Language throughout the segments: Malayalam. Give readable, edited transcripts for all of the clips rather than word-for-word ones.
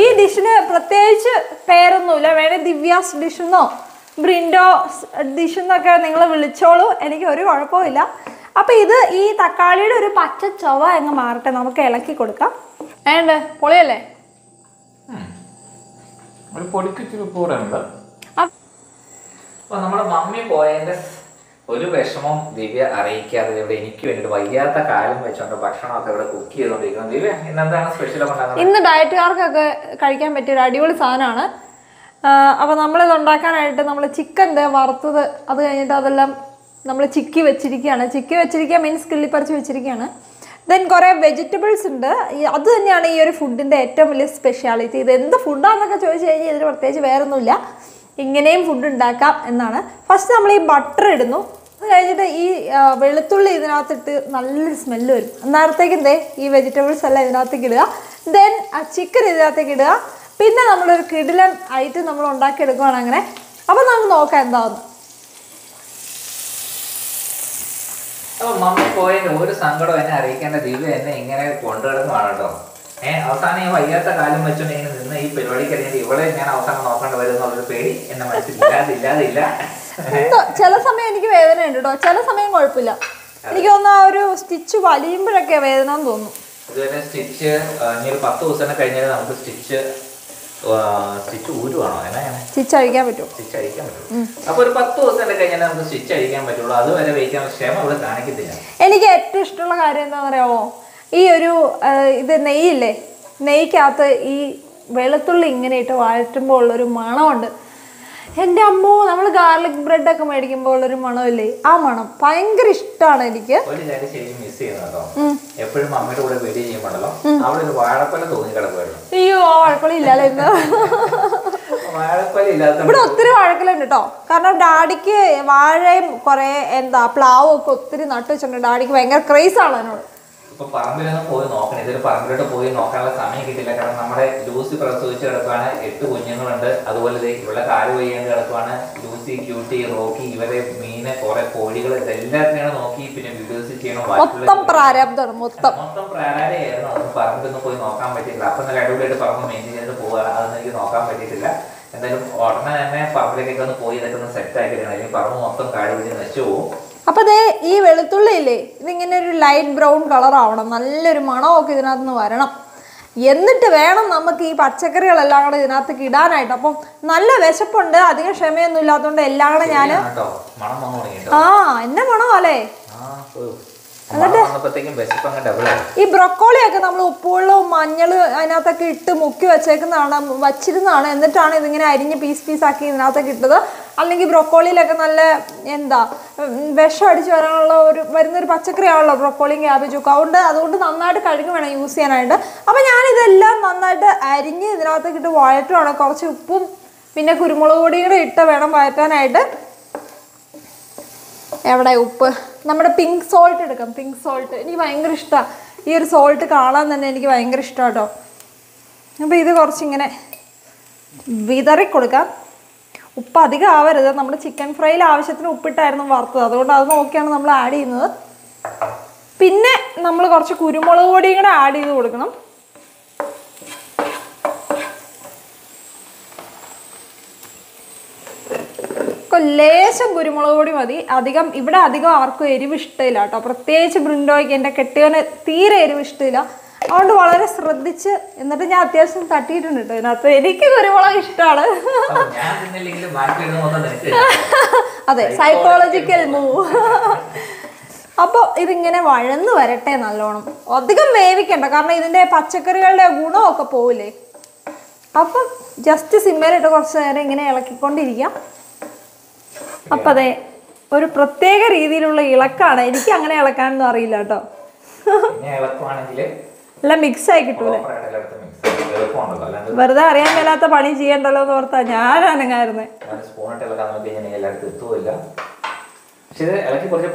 ഈ ഡിഷിന് പ്രത്യേകിച്ച് പേരൊന്നുമില്ല. വേണേ ദിവ്യാസ് ഡിഷ് എന്നോ ബ്രിൻഡോ ഡിഷ് എന്നൊക്കെ നിങ്ങൾ വിളിച്ചോളൂ, എനിക്ക് ഒരു കുഴപ്പമില്ല. അപ്പം ഇത് ഈ തക്കാളിയുടെ ഒരു പച്ച ചൊവ അങ്ങ് മാറട്ടെ, നമുക്ക് ഇളക്കി കൊടുക്കാം. ഏണ്ട് പൊളിയല്ലേ? നമ്മുടെ മമ്മി പോയതിന്റെ ഒരു വിഷമം ദിവ്യ അറിയിക്കാതെ ഇവിടെ എനിക്ക് വേണ്ടിട്ട് വയ്യാത്ത കാലം വെച്ചോണ്ട് ഭക്ഷണമൊക്കെ ഇവിടെ കുക്ക് ചെയ്തോണ്ടിരിക്കുന്നത്. ദിവ്യ ഇന്നെന്താണ് സ്പെഷ്യൽ? ഇന്ന് ഡയറ്റുകാർക്കൊക്കെ കഴിക്കാൻ പറ്റിയ ഒരു അടിപൊളി സാധനമാണ്. അപ്പോൾ നമ്മളിത് ഉണ്ടാക്കാനായിട്ട് നമ്മൾ ചിക്കൻ വറുത്തത്, അത് കഴിഞ്ഞിട്ട് അതെല്ലാം നമ്മൾ ചിക്കി വെച്ചിരിക്കുക മീൻസ് കിള്ളിപ്പറിച്ച് വെച്ചിരിക്കുകയാണ്. ദെൻ കുറേ വെജിറ്റബിൾസ് ഉണ്ട്. അത് തന്നെയാണ് ഈ ഒരു ഫുഡിൻ്റെ ഏറ്റവും വലിയ സ്പെഷ്യാലിറ്റി. ഇത് എന്ത് ഫുഡാണെന്നൊക്കെ ചോദിച്ചു കഴിഞ്ഞാൽ ഇതിന് പ്രത്യേകിച്ച് വേറൊന്നുമില്ല, ഇങ്ങനെയും ഫുഡ് ഉണ്ടാക്കാം എന്നാണ്. ഫസ്റ്റ് നമ്മൾ ഈ ബട്ടർ ഇടുന്നു, അത് കഴിഞ്ഞിട്ട് ഈ വെളുത്തുള്ളി ഇതിനകത്തിട്ട് നല്ലൊരു സ്മെല്ല് വരും. അന്നേരത്തേക്ക് ഈ വെജിറ്റബിൾസ് എല്ലാം ഇതിനകത്തേക്ക് ഇടുക. ദെൻ ചിക്കൻ ഇതിനകത്തേക്ക് ഇടുക. പിന്നെ നമ്മളൊരു കിടിലൻ ആയിട്ട് നമ്മൾ ഉണ്ടാക്കിയെടുക്കുകയാണ് അങ്ങനെ. അപ്പം നമുക്ക് നോക്കാം എന്താണെന്ന്. അപ്പൊ മമ്മി പോയതിന് ഒരു സങ്കടം എന്നെ അറിയിക്കേണ്ട ദിവ്യ എന്നെ ഇങ്ങനെ കൊണ്ടുകിടക്കുവാണ് കേട്ടോ. അവസാനം ഞാൻ വയ്യാത്ത കാലം വെച്ചോണ്ട് ഇങ്ങനെ നിന്ന് ഈ പരിപാടിക്ക് അറിയാണ്ട് ഇവളെ ഞാൻ അവസാനം നോക്കേണ്ടി വരും എന്നുള്ളൊരു പേടി എന്നെ മനസ്സിലില്ലാതില്ല. ചില സമയം എനിക്ക് വേദന ഉണ്ട് കേട്ടോ, ചില സമയം കുഴപ്പമില്ല. എനിക്ക് തോന്നുന്നു ആ ഒരു സ്റ്റിച്ച് വലിയുമ്പോഴൊക്കെ വേദന എന്ന് തോന്നുന്നു. അതുപോലെ സ്റ്റിച്ച് ഇനി ഒരു 10 ദിവസം കഴിഞ്ഞാൽ നമുക്ക് സ്റ്റിച്ച് ഊരുവാണോ? സ്റ്റിച്ച് അഴിക്കാൻ പറ്റും. സ്റ്റിച്ച് അഴിക്കാൻ പറ്റും. അപ്പൊ ഒരു 10 ദിവസം കഴിഞ്ഞാൽ നമുക്ക് സ്റ്റിച്ച് അഴിക്കാൻ പറ്റുള്ളൂ. അതുവരെ വെയിക്കാൻ ക്ഷമ ഇവിടെ കാണിക്കത്തില്ല. എനിക്ക് ഏറ്റവും ഇഷ്ടമുള്ള കാര്യം എന്താണെന്ന് അറിയാമോ? ഈ ഒരു ഇത് നെയ്യില്ലേ, നെയ്ക്കകത്ത് ഈ വെളുത്തുള്ളി ഇങ്ങനെ ഇട്ട് വഴറ്റുമ്പോൾ ഉള്ളൊരു മണമുണ്ട്. എൻ്റെ അമ്മോ, നമ്മൾ ഗാർലിക് ബ്രെഡൊക്കെ മേടിക്കുമ്പോൾ ഉള്ളൊരു മണമില്ലേ, ആ മണം ഭയങ്കര ഇഷ്ടമാണ് എനിക്ക്. ഒരു കാര്യം ശരിക്കും മിസ് ചെയ്യുന്നോ, എപ്പോഴും അമ്മയുടെ കൂടെ വീഡിയോ ചെയ്യുമ്പോഴല്ലോ അവിടെ ഒരു വാഴക്കൊല തോന്നി കിടക്കുമായിരുന്നു. അയ്യോ, ആ വാഴക്കൊല ഇല്ലല്ലോ ഇന്ന്. വാഴക്കൊല ഇല്ലാത്ത ഇവിടെ ഒത്തിരി വാഴക്കൊലുണ്ട് കേട്ടോ. കാരണം ഡാഡിക്ക് വാഴയും കുറെ പ്ലാവും ഒക്കെ ഒത്തിരി നട്ടു വെച്ചിട്ടുണ്ട്. ഡാഡിക്ക് ഭയങ്കര ക്രേസ് ആണ് അതിനോട്. ഇപ്പൊ പറമ്പിലൊന്നും പോയി നോക്കണം, ഇതൊരു പറമ്പിലോട്ട് പോയി നോക്കാനുള്ള സമയം കിട്ടില്ല. കാരണം നമ്മുടെ ലൂസി പ്രസവിച്ച് കിടക്കുകയാണ്, 8 കുഞ്ഞുങ്ങളുണ്ട്. അതുപോലെ ഇവിടെ കാല് വയ്യാണ്ട് കിടക്കുവാണ്. ലൂസി, ക്യൂട്ടി, റോക്കി, ഇവരെ മീന്, കുറെ കോഴികൾ, ഇതെല്ലാത്തിനെയാണ് നോക്കി പിന്നെ വീഡിയോസ് ചെയ്യണം. മൊത്തം പ്രാരാബ്ദമാണ്, മൊത്തം പ്രാരാബ്ദമായിരുന്നു. അതൊന്നും പറമ്പിലൊന്നും പോയി നോക്കാൻ പറ്റിയിട്ടില്ല. അപ്പൊ നല്ല അടിപൊളിയായിട്ട് പറമ്പ് മെയിൻറ്റെയിൻ ചെയ്ത് പോവുകയാണ്. അതൊന്നും എനിക്ക് നോക്കാൻ പറ്റിയിട്ടില്ല. എന്തായാലും ഉടനെ തന്നെ പറമ്പിലേക്കൊക്കെ ഒന്ന് പോയി ഇതൊക്കെ ഒന്ന് സെറ്റ് ആക്കിയിട്ടാണ്. അല്ലെങ്കിൽ പറമ്പ് മൊത്തം കാട് പിടിച്ച് നശിച്ചു പോകും. അപ്പോൾ ദേ ഈ വെളുത്തുള്ളി ഇല്ലേ, ഇതിങ്ങനെ ഒരു ലൈറ്റ് ബ്രൗൺ കളർ ആവണം, നല്ലൊരു മണമൊക്കെ ഇതിനകത്ത് നിന്ന് വരണം. എന്നിട്ട് വേണം നമുക്ക് ഈ പച്ചക്കറികളെല്ലാം കൂടെ ഇതിനകത്തേക്ക് ഇടാനായിട്ട്. അപ്പം നല്ല വിശപ്പുണ്ട്, അധികം ക്ഷമയൊന്നും ഇല്ലാത്തതുകൊണ്ട് എല്ലാം കൂടെ ഞാൻ എന്നെ മണമല്ലേ. ഈ ബ്രൊക്കോളിയൊക്കെ നമ്മൾ ഉപ്പുവെള്ളവും മഞ്ഞൾ അതിനകത്തൊക്കെ ഇട്ട് മുക്കി വച്ചിരുന്നതാണ്. എന്നിട്ടാണ് ഇതിങ്ങനെ അരിഞ്ഞ് പീസാക്കി ഇതിനകത്തൊക്കെ ഇട്ടത്. അല്ലെങ്കിൽ ബ്രൊക്കോളിയിലൊക്കെ നല്ല വിഷം അടിച്ച് വരുന്നൊരു പച്ചക്കറിയാണല്ലോ ബ്രൊക്കോളിയും ക്യാബേജും ഒക്കെ. അതുകൊണ്ട് നന്നായിട്ട് കഴുകി വേണം യൂസ് ചെയ്യാനായിട്ട്. അപ്പം ഞാനിതെല്ലാം നന്നായിട്ട് അരിഞ്ഞ് ഇതിനകത്തേക്ക് ഇട്ട് വഴറ്റുവാണ്. കുറച്ച് ഉപ്പും പിന്നെ കുരുമുളക് പൊടിയും കൂടെ ഇട്ട് വേണം വഴറ്റാനായിട്ട്. എവിടെ ഉപ്പ്? നമ്മുടെ പിങ്ക് സോൾട്ട് എടുക്കാം. പിങ്ക് സോൾട്ട് എനിക്ക് ഭയങ്കര ഇഷ്ടമാണ്. ഈ ഒരു സോൾട്ട് കാണാൻ തന്നെ എനിക്ക് ഭയങ്കര ഇഷ്ടമാണ് കേട്ടോ. അപ്പോൾ ഇത് കുറച്ചിങ്ങനെ വിതറി കൊടുക്കാം. ഉപ്പ് അധികം ആവരുത്. നമ്മൾ ചിക്കൻ ഫ്രൈയിൽ ആവശ്യത്തിന് ഉപ്പിട്ടായിരുന്നു വറുത്തത്, അതുകൊണ്ട് അത് നോക്കിയാണ് നമ്മൾ ആഡ് ചെയ്യുന്നത്. പിന്നെ നമ്മൾ കുറച്ച് കുരുമുളക് പൊടിയും കൂടെ ആഡ് ചെയ്ത് കൊടുക്കണം. ലേശം കുരുമുളക് പൊടി മതി. ഇവിടെ അധികം ആർക്കും എരിവ് ഇഷ്ടമില്ല കേട്ടോ. പ്രത്യേകിച്ച് ബ്രിൻഡോയ്ക്ക്, എൻ്റെ കെട്ടിയവന് തീരെ എരിവ് ഇഷ്ടമില്ല. അതുകൊണ്ട് വളരെ ശ്രദ്ധിച്ച്, എന്നിട്ട് ഞാൻ അത്യാവശ്യം തട്ടിയിട്ടുണ്ട് കേട്ടോ ഇതിനകത്ത്. എനിക്ക് കുരുമുളക് ഇഷ്ടമാണ്. അതെ, സൈക്കോളജിക്കൽ മൂവ്. അപ്പോൾ ഇതിങ്ങനെ വഴന്ന് വരട്ടെ നല്ലോണം. അധികം വേവിക്കണ്ട, കാരണം ഇതിൻ്റെ പച്ചക്കറികളുടെ ഗുണമൊക്കെ പോവില്ലേ. അപ്പം ജസ്റ്റ് സിമ്മേലിട്ട് കുറച്ച് നേരം ഇങ്ങനെ ഇളക്കിക്കൊണ്ടിരിക്കാം. അപ്പം അതെ, ഒരു പ്രത്യേക രീതിയിലുള്ള ഇളക്കാണ്. എനിക്ക് അങ്ങനെ ഇളക്കാനൊന്നും അറിയില്ല കേട്ടോ. എല്ലാം മിക്സായി കിട്ടൂലേ. വെറുതെ അറിയാൻ മേലാത്ത പണി ചെയ്യണ്ടല്ലോ എന്ന് ഓർത്താ ഞാൻ അനങ്ങായിരുന്നേ.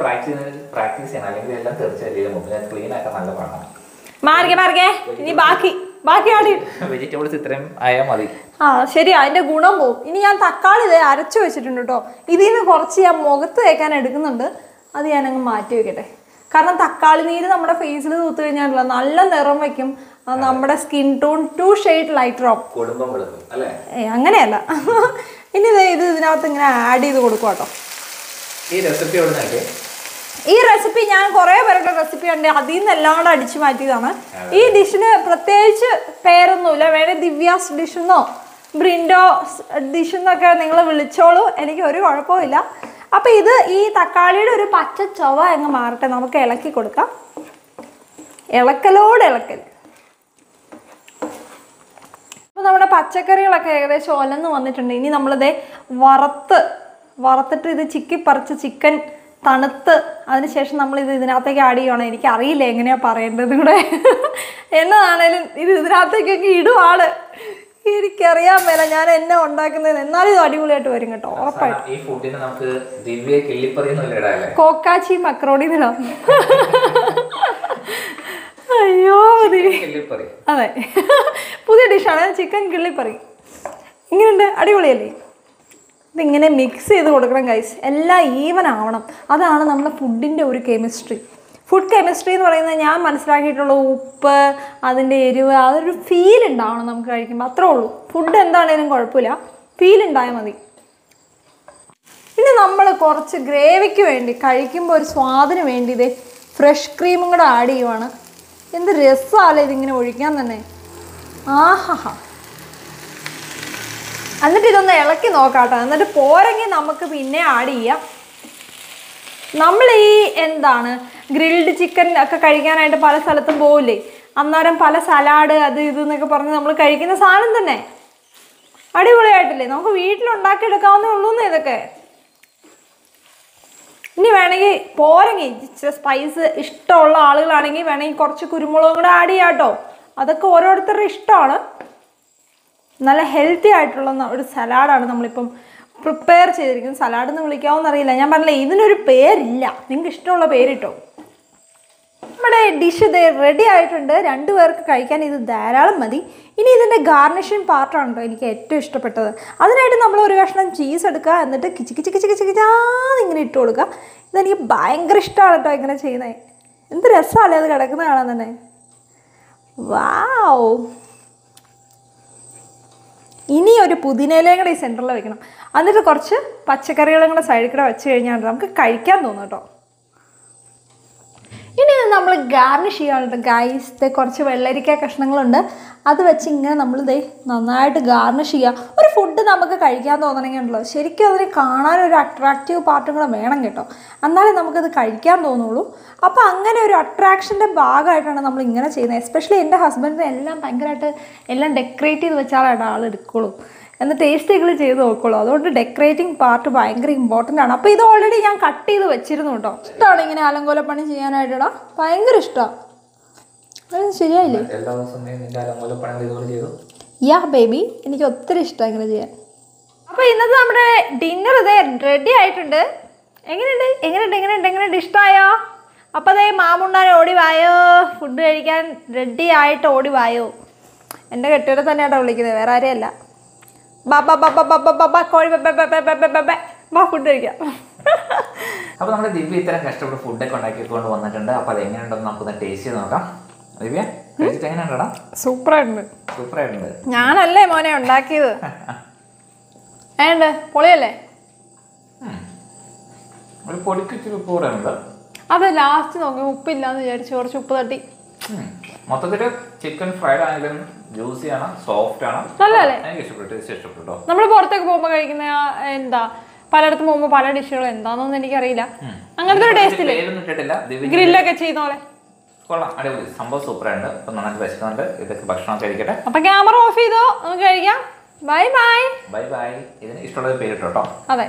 മാറിക്കേ ഇനി ബാക്കി ആടി വെജിറ്റബിൾസ് ഇത്രയും ആയാൽ മതി. ശരി, അതിന്റെ ഗുണം പോവും. ഇനി ഞാൻ തക്കാളി അരച്ചു വെച്ചിട്ടുണ്ട് കേട്ടോ. ഇതിൽ നിന്ന് കുറച്ച് ഞാൻ മുഖത്ത് തേക്കാൻ എടുക്കുന്നുണ്ട്. അത് ഞാനങ്ങ് മാറ്റി വെക്കട്ടെ. കാരണം തക്കാളി നീര് നമ്മുടെ ഫേസിൽ തൂത്ത് കഴിഞ്ഞാൽ നല്ല നിറം വയ്ക്കും. അത് നമ്മുടെ സ്കിൻ ടോൺ 2 ഷെയ്ഡ് ലൈറ്റർ ആവും. കുടുംബം വെളുക്കും അല്ലേ? അങ്ങനെയല്ല. ഇനി ഇത് ഇതിനകത്ത് ഇങ്ങനെ ആഡ് ചെയ്ത് കൊടുക്കും കേട്ടോ. ഈ റെസിപ്പി എവിടെ നിന്നൊക്കെ? ഈ റെസിപ്പി ഞാൻ കുറേ പേരുടെ റെസിപ്പി ഉണ്ട്, അതിൽ നിന്ന് എല്ലാം കൂടെ അടിച്ചു മാറ്റിയതാണ്. ഈ ഡിഷിന് പ്രത്യേകിച്ച് പേരൊന്നുമില്ല. വേണേൽ ദിവ്യാസ് ഡിഷ് എന്നോ ബ്രിൻഡോ ഡിഷ് എന്നൊക്കെ നിങ്ങൾ വിളിച്ചോളൂ, എനിക്ക് ഒരു കുഴപ്പമില്ല. അപ്പം ഇത് ഈ തക്കാളിയുടെ ഒരു പച്ച ചൊവ അങ്ങ് മാറട്ടെ, നമുക്ക് ഇളക്കി കൊടുക്കാം. ഇളക്കലോട് ഇളക്കൽ. അപ്പോൾ നമ്മുടെ പച്ചക്കറികളൊക്കെ ഏകദേശം ഒലന്ന് വന്നിട്ടുണ്ട്. ഇനി നമ്മളിതേ വറുത്തിട്ട് ഇത് ചിക്കിപ്പറിച്ച് ചിക്കൻ തണുത്ത് അതിനുശേഷം നമ്മളിത് ഇതിനകത്തേക്ക് ആഡ് ചെയ്യുകയാണ്. എനിക്കറിയില്ല എങ്ങനെയാണ് പറയേണ്ടത് കൂടെ. എന്നതാണേലും ഇത് ഇതിനകത്തേക്കൊക്കെ ഇടുവാണ്. എനിക്കറിയാൻ മേല ഞാൻ എന്നെ ഉണ്ടാക്കുന്നത്. എന്നാലും ഇത് അടിപൊളിയായിട്ട് വരും കേട്ടോ, ഉറപ്പായിട്ട്. ഈ ഫുഡിന് നമുക്ക് ദിവ്യ കിള്ളിപ്പറി കോക്കാച്ചി മക്രോണി നിടാം. അയ്യോ അതെ, പുതിയ ഡിഷാണ് ചിക്കൻ കിള്ളിപ്പറി. ഇങ്ങനെയുണ്ട്, അടിപൊളിയല്ലേ? ഇതിങ്ങനെ മിക്സ് ചെയ്ത് കൊടുക്കണം ഗൈസ്, എല്ലാം ഈവൻ ആവണം. അതാണ് നമ്മുടെ ഫുഡിൻ്റെ ഒരു കെമിസ്ട്രി. ഫുഡ് കെമിസ്ട്രി എന്ന് പറയുന്നത് ഞാൻ മനസ്സിലാക്കിയിട്ടുള്ള ഉപ്പ്, അതിൻ്റെ എരിവ്, അതൊരു ഫീൽ ഉണ്ടാവണം നമുക്ക് കഴിക്കുമ്പോൾ, അത്രേ ഉള്ളൂ. ഫുഡ് എന്താണേലും കുഴപ്പമില്ല, ഫീൽ ഉണ്ടായാൽ മതി. പിന്നെ നമ്മൾ കുറച്ച് ഗ്രേവിക്ക് വേണ്ടി കഴിക്കുമ്പോൾ ഒരു സ്വാദിന് വേണ്ടി ഇത് ഫ്രഷ് ക്രീമും കൂടെ ആഡ് ചെയ്യുവാണ്. എന്ത് രസമല്ലേ ഇതിങ്ങനെ ഒഴിക്കാൻ തന്നെ. ആഹാ. എന്നിട്ട് ഇതൊന്ന് ഇളക്കി നോക്കാട്ടോ. എന്നിട്ട് പോരെങ്കിൽ നമുക്ക് പിന്നെ ആഡ് ചെയ്യാം. നമ്മൾ ഈ ഗ്രിൽഡ് ചിക്കൻ ഒക്കെ കഴിക്കാനായിട്ട് പല സ്ഥലത്തും പോവില്ലേ, അന്നേരം പല സലാഡ് അത് ഇത് എന്നൊക്കെ പറഞ്ഞ് നമ്മൾ കഴിക്കുന്ന സാധനം തന്നെ അടിപൊളിയായിട്ടില്ലേ? നമുക്ക് വീട്ടിലുണ്ടാക്കിയെടുക്കാവുന്നേ ഉള്ളൂ എന്ന് ഇതൊക്കെ. ഇനി വേണമെങ്കിൽ പോരെങ്കിൽ സ്പൈസ് ഇഷ്ടമുള്ള ആളുകളാണെങ്കിൽ വേണമെങ്കിൽ കുറച്ച് കുരുമുളകും കൂടെ ആഡ് ചെയ്യാം കേട്ടോ. അതൊക്കെ ഓരോരുത്തരുടെ ഇഷ്ടമാണ്. നല്ല ഹെൽത്തി ആയിട്ടുള്ള ഒരു സലാഡാണ് നമ്മളിപ്പം പ്രിപ്പയർ ചെയ്തിരിക്കുന്നത്. സലാഡ് എന്ന് വിളിക്കാമെന്നറിയില്ല, ഞാൻ പറഞ്ഞില്ല ഇതിനൊരു പേരില്ല, നിങ്ങൾക്ക് ഇഷ്ടമുള്ള പേരിട്ടോ. നമ്മുടെ ഡിഷ് ഇത് റെഡി ആയിട്ടുണ്ട്. 2 പേർക്ക് കഴിക്കാൻ ഇത് ധാരാളം മതി. ഇനി ഇതിൻ്റെ ഗാർണിഷിങ് പാർട്ടാണ് കേട്ടോ എനിക്ക് ഏറ്റവും ഇഷ്ടപ്പെട്ടത്. അതിനായിട്ട് നമ്മൾ ഒരു കഷ്ണം ചീസ് എടുക്കുക, എന്നിട്ട് കിച്ച് കിച്ച് കിച്ച് കിച്ച് കിച്ചാന്ന് ഇങ്ങനെ ഇട്ട് കൊടുക്കുക. ഇതെനിക്ക് ഭയങ്കര ഇഷ്ടമാണ് കേട്ടോ ഇങ്ങനെ ചെയ്യുന്നത്. എന്ത് രസമല്ലേ അത് കിടക്കുന്നത് കാണാൻ തന്നെ. വാവ്. ഇനി ഒരു പുതിനയിലയും കൂടെ ഈ സെൻറ്ററിൽ വെക്കണം. എന്നിട്ട് കുറച്ച് പച്ചക്കറികളും കൂടെ സൈഡിൽ കൂടെ വെച്ച് കഴിഞ്ഞാൽ നമുക്ക് കഴിക്കാൻ തോന്നും കേട്ടോ. ഇനി നമ്മൾ ഗാർണിഷ് ചെയ്യാനുണ്ട് ഗൈസ്. കുറച്ച് വെള്ളരിക്ക കഷ്ണങ്ങളുണ്ട്, അത് വെച്ച് ഇങ്ങനെ നമ്മളിതേ നന്നായിട്ട് ഗാർണിഷ് ചെയ്യുക. ഒരു ഫുഡ് നമുക്ക് കഴിക്കാൻ തോന്നണമെങ്കിൽ ഉണ്ടല്ലോ ശരിക്കും അതിന് കാണാനൊരു അട്രാക്റ്റീവ് പാർട്ടും കൂടെ വേണം കേട്ടോ, എന്നാലേ നമുക്കത് കഴിക്കാൻ തോന്നുള്ളൂ. അപ്പോൾ അങ്ങനെ ഒരു അട്രാക്ഷൻ്റെ ഭാഗമായിട്ടാണ് നമ്മൾ ഇങ്ങനെ ചെയ്യുന്നത്. എസ്പെഷ്യലി എൻ്റെ ഹസ്ബൻഡിന് എല്ലാം ഭയങ്കരമായിട്ട് എല്ലാം ഡെക്കറേറ്റ് ചെയ്ത് വെച്ചാലായിട്ട് ആൾ എടുക്കുള്ളൂ, എന്ന് ടേസ്റ്റുകൾ ചെയ്ത് നോക്കുള്ളൂ. അതുകൊണ്ട് ഡെക്കറേറ്റിംഗ് പാർട്ട് ഭയങ്കര ഇമ്പോർട്ടൻ്റ് ആണ്. അപ്പോൾ ഇത് ഓൾറെഡി ഞാൻ കട്ട് ചെയ്ത് വെച്ചിരുന്നു കേട്ടോ. ഇഷ്ടമാണ് ഇങ്ങനെ അലങ്കോലപ്പണി ചെയ്യാനായിട്ടാ, ഭയങ്കര ഇഷ്ടമാണ്. ശരിയായില്ലേ? യാ ബേബി, എനിക്ക് ഒത്തിരി ഇഷ്ടമാണ് ഇങ്ങനെ ചെയ്യാൻ. അപ്പോൾ ഇന്നത്തെ നമ്മുടെ ഡിന്നർ ഇതേ റെഡി ആയിട്ടുണ്ട്. എങ്ങനെയുണ്ട് ഇഷ്ടമായോ? അപ്പോൾ അതേ മാമുണ്ണാൻ ഓടി വായോ, ഫുഡ് കഴിക്കാൻ റെഡി ആയിട്ട് ഓടി വായോ. എൻ്റെ കെട്ടിയവരെ തന്നെയാട്ടോ വിളിക്കുന്നത്, വേറെ ആരെയല്ല. കോഴി ഫുഡ് കഴിക്കാം. അപ്പോൾ നമ്മുടെ ദിവ്യ ഇത്തരം കഷ്ടപ്പെട്ട് ഫുഡൊക്കെ ഉണ്ടാക്കിക്കൊണ്ട് വന്നിട്ടുണ്ട്. അപ്പോൾ അത് എങ്ങനെയുണ്ടെന്ന് നമുക്കൊന്ന് ടേസ്റ്റ് ചെയ്ത് നോക്കാം. ദിവ്യ കഴിച്ചിട്ട് എങ്ങനെയുണ്ടടാ? സൂപ്പറായിട്ടുണ്ട്. ഞാനല്ലേ മോനെ ഉണ്ടാക്കിയത്. പൊളിയല്ലേ? ഒരു പൊടിക്കിച്ചിരി ഉപ്പ് കൂടെയുണ്ട്. അത് ലാസ്റ്റ് നോക്കി ഉപ്പില്ലാന്ന് വിചാരിച്ചു കുറച്ച് ഉപ്പ് തട്ടി. മൊത്തത്തില് ചിക്കൻ ഫ്രൈഡ് ആണെങ്കിലും ജ്യൂസിയാണ്, സോഫ്റ്റ് ആണ്. നല്ലല്ലേ? എനിക്ക് ഇഷ്ടപ്പെട്ടു. നമ്മൾ പുറത്തേക്ക് പോകുമ്പോൾ കഴിക്കുന്ന പലയിടത്തും പോകുമ്പോൾ പല ഡിഷുകളും എന്താണെന്നൊന്നും എനിക്കറിയില്ല. അങ്ങനത്തെ ഒരു ടേസ്റ്റ് ഗ്രില്ലൊക്കെ ചെയ്യുന്ന പോലെ കൊള്ളാം, അടിപൊളി സംഭവം, സൂപ്പറായിട്ട്. ഇപ്പൊ നന്നായിട്ട് വെച്ചിട്ടുണ്ട്. ഇതൊക്കെ ഭക്ഷണം കഴിക്കട്ടെ. അപ്പൊ ക്യാമറ ഓഫ് ചെയ്തോ, നമുക്ക് കഴിക്കാം. Bye bye. ഇതിന് ഇഷ്ടമുള്ളത് പേരിട്ടോ. അതെ.